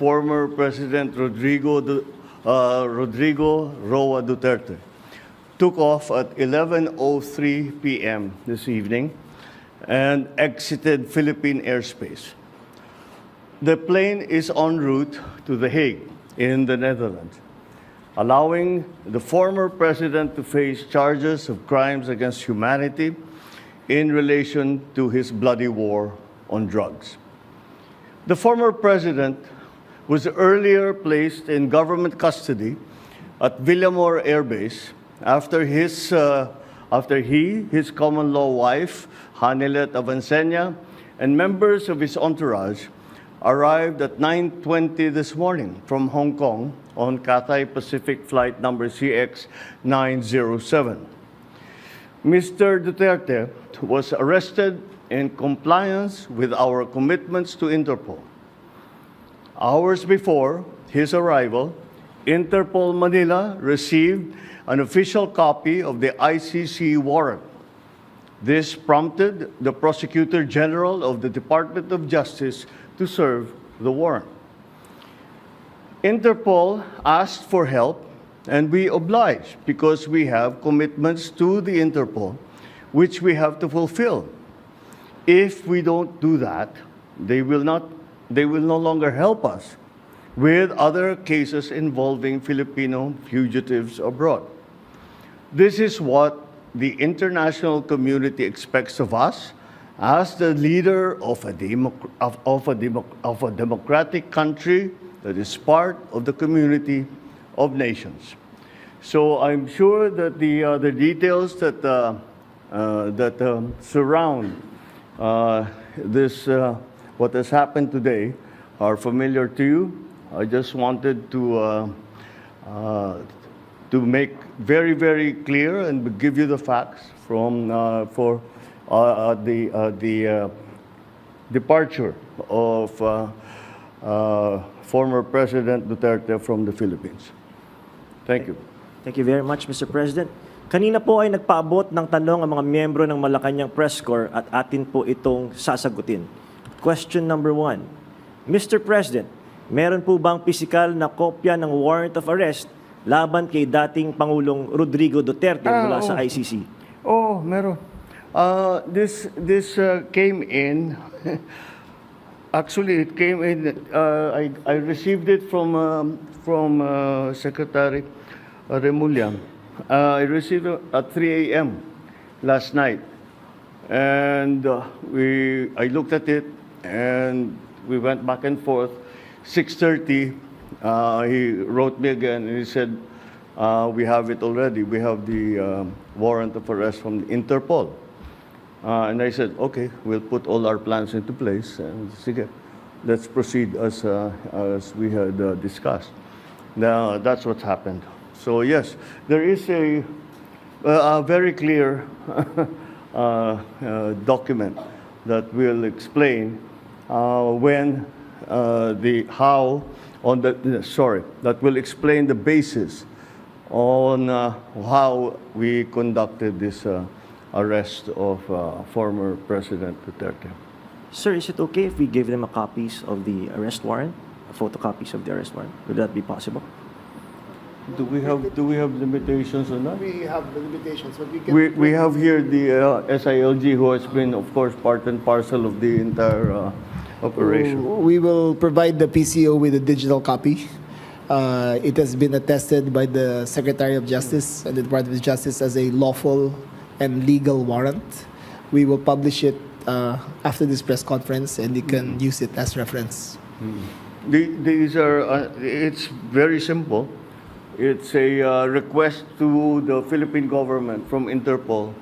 former President Rodrigo Roa Duterte took off at 11:03 p.m. this evening and exited Philippine airspace. The plane is en route to The Hague in the Netherlands, allowing the former president to face charges of crimes against humanity in relation to his bloody war on drugs. The former president was earlier placed in government custody at Villamor Air Base after his common-law wife, Hanilet Avancenia, and members of his entourage arrived at 9:20 this morning from Hong Kong on Cathay Pacific flight number CX-907. Mr. Duterte was arrested in compliance with our commitments to Interpol. Hours before his arrival, Interpol Manila received an official copy of the ICC warrant. This prompted the Prosecutor General of the Department of Justice to serve the warrant. Interpol asked for help, and we obliged because we have commitments to the Interpol, which we have to fulfill. If we don't do that, they will no longer help us with other cases involving Filipino fugitives abroad. This is what the international community expects of us as the leader of a democratic country that is part of the community of nations. So I'm sure that the details that surround this what has happened today are familiar to you. I just wanted to make very, very clear and give you the facts from for the departure of former President Duterte from the Philippines. Thank you. Thank you very much, Mr. President. Kanina po ay nagpaabot ng tanong ang mga miyembro ng Malacanang Press Corps at atin po itong sasagutin. Question number 1. Mr. President, meron po bang pisikal na kopya ng warrant of arrest laban kay dating Pangulong Rodrigo Duterte mula sa ICC? Oh, meron. This came in. Actually, it came in. I received it from Secretary Remulla. I received it at 3 a.m. last night, and I looked at it, and we went back and forth. 6:30, he wrote me again, and he said, "We have it already. We have the warrant of arrest from Interpol." And I said, "Okay, we'll put all our plans into place, and sige, let's proceed as we had discussed." Now that's what's happened. So yes, there is a very clear document that will explain that will explain the basis on how we conducted this arrest of former President Duterte. Sir, is it okay if we give them copies of the arrest warrant, photocopies of the arrest warrant? Would that be possible? Do we have limitations on that? We have the limitations, but We have here the SILG, who has been, of course, part and parcel of the entire operation. We will provide the PCO with a digital copy. It has been attested by the Secretary of Justice and the Department of Justice as a lawful and legal warrant. We will publish it after this press conference, and you can use it as reference. These are, it's very simple. It's a request to the Philippine government from Interpol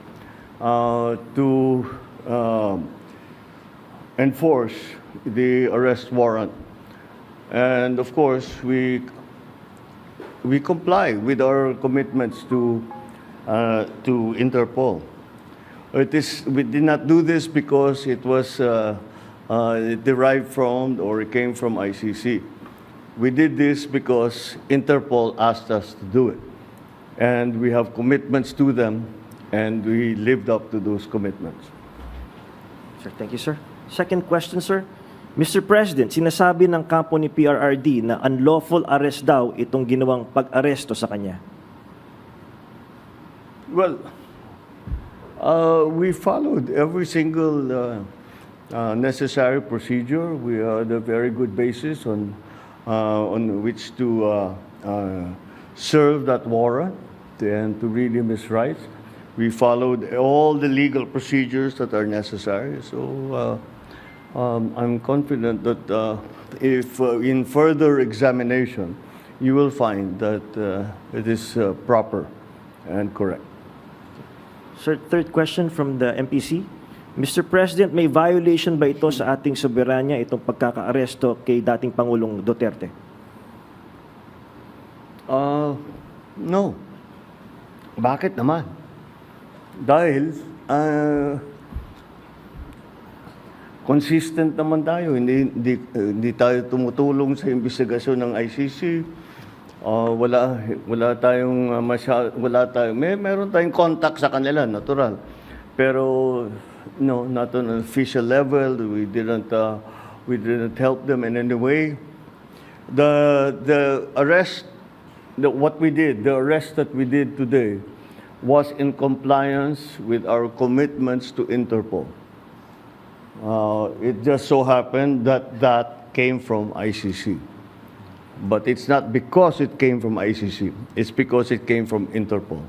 to enforce the arrest warrant. And of course, we comply with our commitments to Interpol. We did not do this because it was derived from or it came from ICC. We did this because Interpol asked us to do it. And we have commitments to them, and we lived up to those commitments. Sir, thank you, sir. Second question, sir. Mr. President, sinasabi ng kampo ni PRRD na unlawful arrest daw itong ginawang pag-aresto sa kanya. Well, we followed every single necessary procedure. We had a very good basis on which to serve that warrant and to read him his rights. We followed all the legal procedures that are necessary. So I'm confident that if in further examination, you will find that it is proper and correct. Sir, third question from the MPC. Mr. President, may violation ba ito sa ating soberanya, itong pagkakaaresto kay dating Pangulong Duterte? No. Bakit naman? Dahil consistent naman tayo. Hindi tayo tumutulong sa investigasyon ng ICC. Wala tayong meron tayong contact sa kanila, natural. Pero no, not on an official level. We didn't help them in any way. The arrest the arrest that we did today was in compliance with our commitments to Interpol. It just so happened that came from ICC. But it's not because it came from ICC. It's because it came from Interpol.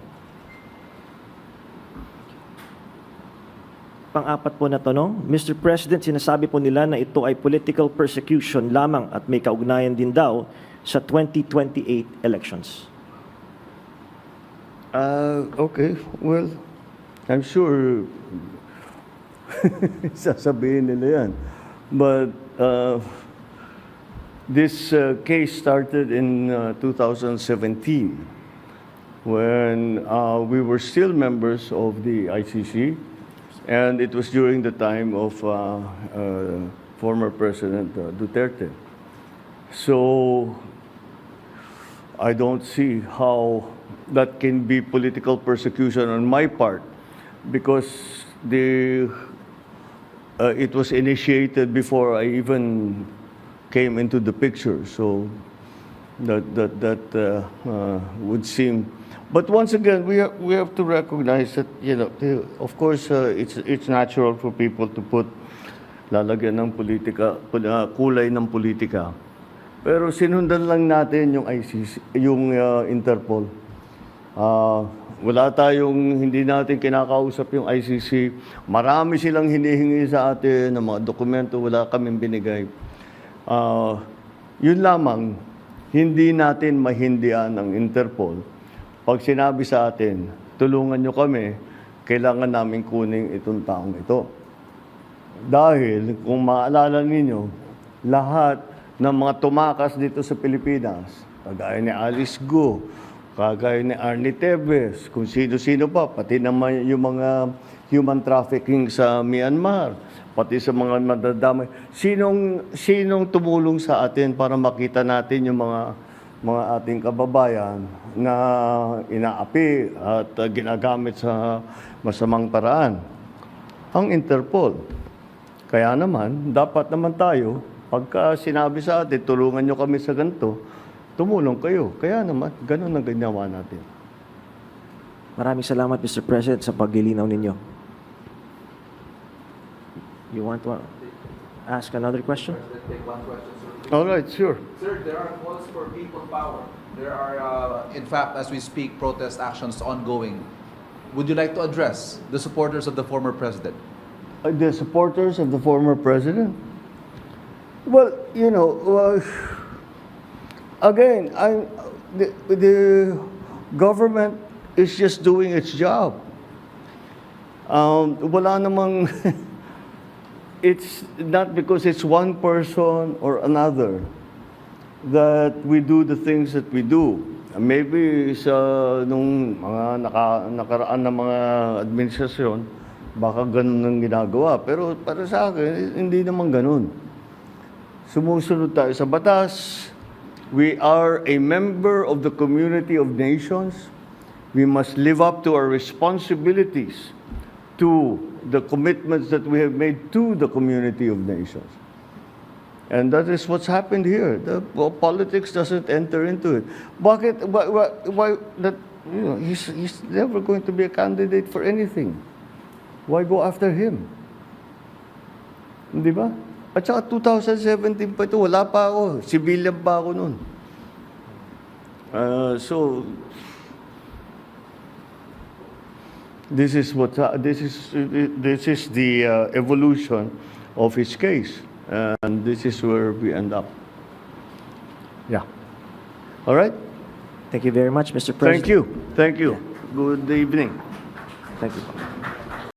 Pang-apat po na tanong, Mr. President, sinasabi po nila na ito ay political persecution lamang at may kaugnayan din daw sa 2028 elections. Okay, well, I'm sure sasabihin nila yan. But this case started in 2017 when we were still members of the ICC, and it was during the time of former President Duterte. So I don't see how that can be political persecution on my part, because it was initiated before I even came into the picture. So that would seem. But once again, we have to recognize that, you know, of course, it's natural for people to put lalagyan ng politika, kulay ng politika. Pero sinundan lang natin yung ICC, yung Interpol. Wala tayong, hindi natin kinakausap yung ICC. Marami silang hinihingi sa atin ng mga dokumento, wala kaming binigay. Yun lamang, hindi natin mahindian ang Interpol. Pag sinabi sa atin, tulungan nyo kami, kailangan namin kunin itong taong ito. Dahil, kung maalala ninyo, lahat ng mga tumakas dito sa Pilipinas, kagaya ni Alice Go, kagaya ni Arnie Tevez, kung sino-sino pa, pati naman yung mga human trafficking sa Myanmar, pati sa mga madadamay. Sinong tumulong sa atin para makita natin yung mga ating kababayan na inaapi at ginagamit sa masamang paraan? Ang Interpol. Kaya naman, dapat naman tayo, pagka sinabi sa atin, tulungan nyo kami sa ganito, tumulong kayo. Kaya naman, ganun ang ginawa natin. Maraming salamat, Mr. President, sa paglilinaw ninyo. You want to ask another question? Take one question, sir. All right, sure. Sir, there are calls for people power. There are, in fact, as we speak, protest actions ongoing. Would you like to address the supporters of the former president? The supporters of the former president? Well, you know, again, the government is just doing its job. Wala namang, it's not because it's one person or another that we do the things that we do. Maybe sa nung mga nakaraan na mga administrasyon, baka ganun ang ginagawa. Pero para sa akin, hindi naman ganun. Sumusunod tayo sa batas. We are a member of the community of nations. We must live up to our responsibilities, to the commitments that we have made to the community of nations. And that is what's happened here. The politics doesn't enter into it. Bakit? Why that? You know, he's never going to be a candidate for anything. Why go after him? Di ba? At saka 2017 pa ito, wala pa ako. Civilian pa ako noon. So this is the evolution of his case, and this is where we end up. Yeah. All right. Thank you very much, Mr. President. Thank you. Good evening. Thank you.